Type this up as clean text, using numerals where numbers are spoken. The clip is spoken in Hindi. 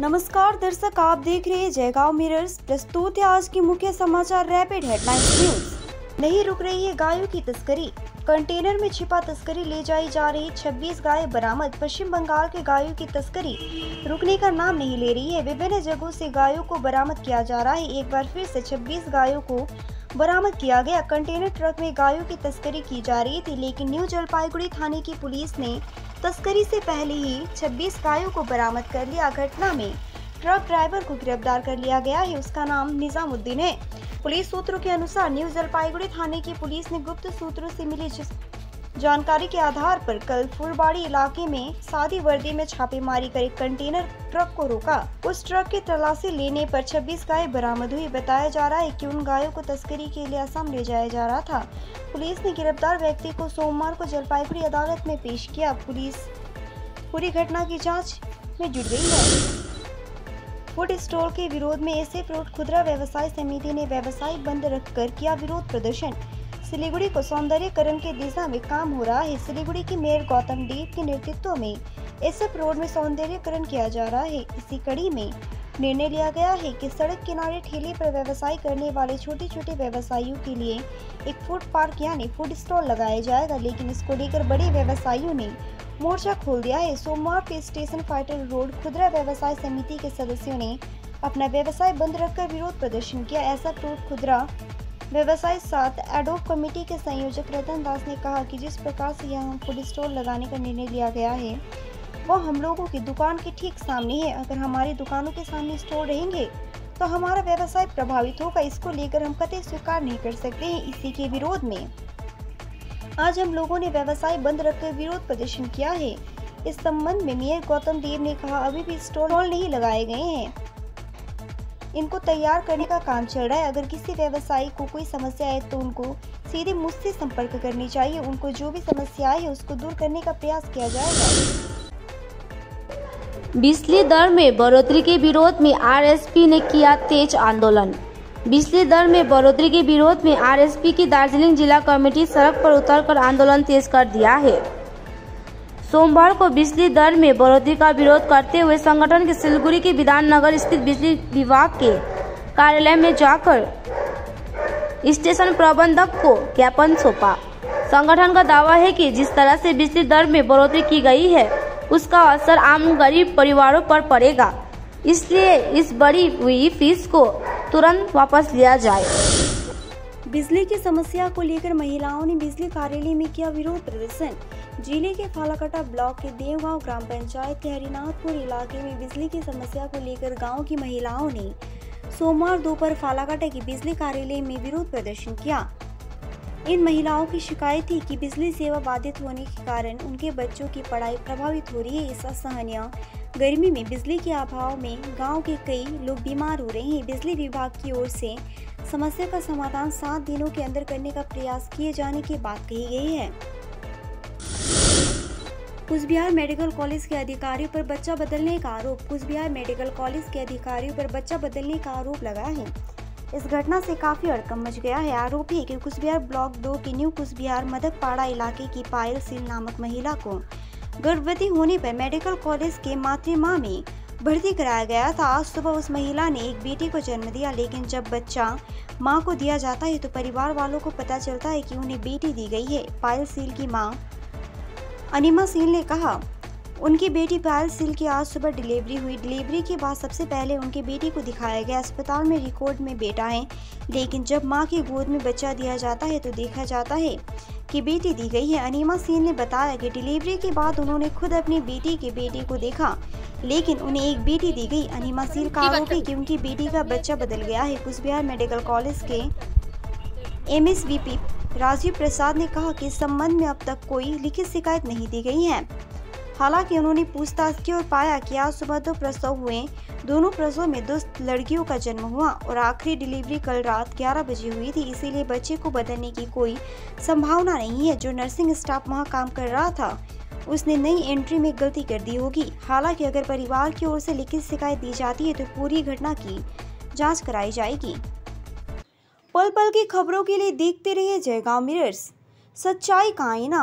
नमस्कार दर्शक, आप देख रहे हैं जयगांव मिरर्स। प्रस्तुत है आज की मुख्य समाचार रैपिड हेडलाइंस न्यूज। नहीं रुक रही है गायों की तस्करी। कंटेनर में छिपा तस्करी ले जाई जा रही 26 गाय बरामद। पश्चिम बंगाल के गायों की तस्करी रुकने का नाम नहीं ले रही है। विभिन्न जगहों से गायों को बरामद किया जा रहा है। एक बार फिर से 26 गायों को बरामद किया गया। कंटेनर ट्रक में गायों की तस्करी की जा रही थी, लेकिन न्यू जलपाईगुड़ी थाने की पुलिस ने तस्करी से पहले ही 26 गायों को बरामद कर लिया। घटना में ट्रक ड्राइवर को गिरफ्तार कर लिया गया है। उसका नाम निजामुद्दीन है। पुलिस सूत्रों के अनुसार न्यू जलपाईगुड़ी थाने की पुलिस ने गुप्त सूत्रों से मिली जानकारी के आधार पर कल फुलबाड़ी इलाके में सादी वर्दी में छापेमारी कर एक कंटेनर ट्रक को रोका। उस ट्रक की तलाशी लेने पर 26 गाय बरामद हुई। बताया जा रहा है कि उन गायों को तस्करी के लिए असम ले जाया जा रहा था। पुलिस ने गिरफ्तार व्यक्ति को सोमवार को जलपाईगुड़ी अदालत में पेश किया। पुलिस पूरी घटना की जाँच में जुट गई है। फूड स्टॉल के विरोध में एसए फ्रूट खुदरा व्यवसाय समिति ने व्यवसाय बंद रखकर किया विरोध प्रदर्शन। सिलीगुड़ी को सौंदर्यीकरण की दिशा में काम हो रहा है। सिलीगुड़ी के मेयर गौतम देव के नेतृत्व में एसएफ रोड में सौंदर्यीकरण किया जा रहा है। इसी कड़ी में निर्णय लिया गया है कि सड़क किनारे ठेले पर व्यवसाय करने वाले छोटे छोटे व्यवसायियों के लिए एक फूड पार्क यानी फूड स्टॉल लगाया जाएगा, लेकिन इसको लेकर बड़े व्यवसायियों ने मोर्चा खोल दिया है। सोमवार को स्टेशन फाइटर रोड खुदरा व्यवसाय समिति के सदस्यों ने अपना व्यवसाय बंद रखकर विरोध प्रदर्शन किया। ऐसा रोड खुदरा व्यवसाय साथ एडोब कमेटी के संयोजक रतन दास ने कहा कि जिस प्रकार से यहाँ फूड स्टॉल लगाने का निर्णय लिया गया है वो हम लोगों की दुकान के ठीक सामने है। अगर हमारी दुकानों के सामने स्टॉल रहेंगे तो हमारा व्यवसाय प्रभावित होगा। इसको लेकर हम कतई स्वीकार नहीं कर सकते हैं। इसी के विरोध में आज हम लोगों ने व्यवसाय बंद रखकर विरोध प्रदर्शन किया है। इस संबंध में मेयर गौतम देव ने कहा, अभी भी स्टॉल नहीं लगाए गए हैं, इनको तैयार करने का काम चल रहा है। अगर किसी व्यवसायी को कोई समस्या है तो उनको सीधे मुझसे संपर्क करनी चाहिए। उनको जो भी समस्या है उसको दूर करने का प्रयास किया जाएगा। बिजली दर में बढ़ोतरी के विरोध में आरएसपी ने किया तेज आंदोलन। बिजली दर में बढ़ोतरी के विरोध में आरएसपी की दार्जिलिंग जिला कमेटी सड़क पर उतरकर आंदोलन तेज कर दिया है। सोमवार को बिजली दर में बढ़ोतरी का विरोध करते हुए संगठन के सिलीगुड़ी के विधाननगर स्थित बिजली विभाग के कार्यालय में जाकर स्टेशन प्रबंधक को ज्ञापन सौंपा। संगठन का दावा है कि जिस तरह से बिजली दर में बढ़ोतरी की गई है उसका असर आम गरीब परिवारों पर पड़ेगा, इसलिए इस बढ़ी हुई फीस को तुरंत वापस लिया जाए। बिजली की समस्या को लेकर महिलाओं ने बिजली कार्यालय में किया विरोध प्रदर्शन। जिले के फालाकटा ब्लॉक के देवगांव ग्राम पंचायत के हरिनाथपुर इलाके में बिजली की समस्या को लेकर गांव की महिलाओं ने सोमवार दोपहर फालाकटा के बिजली कार्यालय में विरोध प्रदर्शन किया। इन महिलाओं की शिकायत थी कि बिजली सेवा बाधित होने के कारण उनके बच्चों की पढ़ाई प्रभावित हो रही है। इस असहनीय गर्मी में बिजली के अभाव में गांव के कई लोग बीमार हो रहे हैं। बिजली विभाग की ओर से समस्या का समाधान 7 दिनों के अंदर करने का प्रयास किए जाने की बात कही गई है। कुचबिहार मेडिकल कॉलेज के अधिकारियों पर बच्चा बदलने का आरोप। कुचबिहार मेडिकल कॉलेज के अधिकारियों पर बच्चा बदलने का आरोप लगा है। इस घटना से काफी हड़कंप मच गया है। आरोप है कि कुचबिहार ब्लॉक 2 के न्यू कुचबिहार मदकपाड़ा इलाके की पायल सिंह नामक महिला को गर्भवती होने पर मेडिकल कॉलेज के मातृमा में भर्ती कराया गया था। आज सुबह उस महिला ने एक बेटी को जन्म दिया, लेकिन जब बच्चा मां को दिया जाता है तो परिवार वालों को पता चलता है कि उन्हें बेटी दी गई है। पायल सील की मां अनिमा सील ने कहा, उनकी बेटी पायल सील की आज सुबह डिलीवरी हुई। डिलीवरी के बाद सबसे पहले उनकी बेटी को दिखाया गया। अस्पताल में रिकॉर्ड में बेटा है, लेकिन जब मां की गोद में बच्चा दिया जाता है तो देखा जाता है कि बेटी दी गई है। अनिमा सील ने बताया कि डिलीवरी के बाद उन्होंने खुद अपनी बेटी को देखा, लेकिन उन्हें एक बेटी दी गई। अनिमा सील का आरोप है कि उनकी बेटी का बच्चा बदल गया है। कुचबिहार मेडिकल कॉलेज के एमएसवीपी राजीव प्रसाद ने कहा कि इस संबंध में अब तक कोई लिखित शिकायत नहीं दी गई है। हालांकि उन्होंने पूछताछ की और पाया कि आज सुबह 2 प्रसव हुए। दोनों प्रसव में 2 लड़कियों का जन्म हुआ और आखिरी डिलीवरी कल रात 11 बजे हुई थी। इसीलिए बच्चे को बदलने की कोई संभावना नहीं है। जो नर्सिंग स्टाफ वहां काम कर रहा था उसने नई एंट्री में गलती कर दी होगी। हालांकि अगर परिवार की ओर से लिखित शिकायत दी जाती है तो पूरी घटना की जाँच कराई जाएगी। पल पल की खबरों के लिए देखते रहिए जयगांव मिरर्स, सच्चाई का आईना।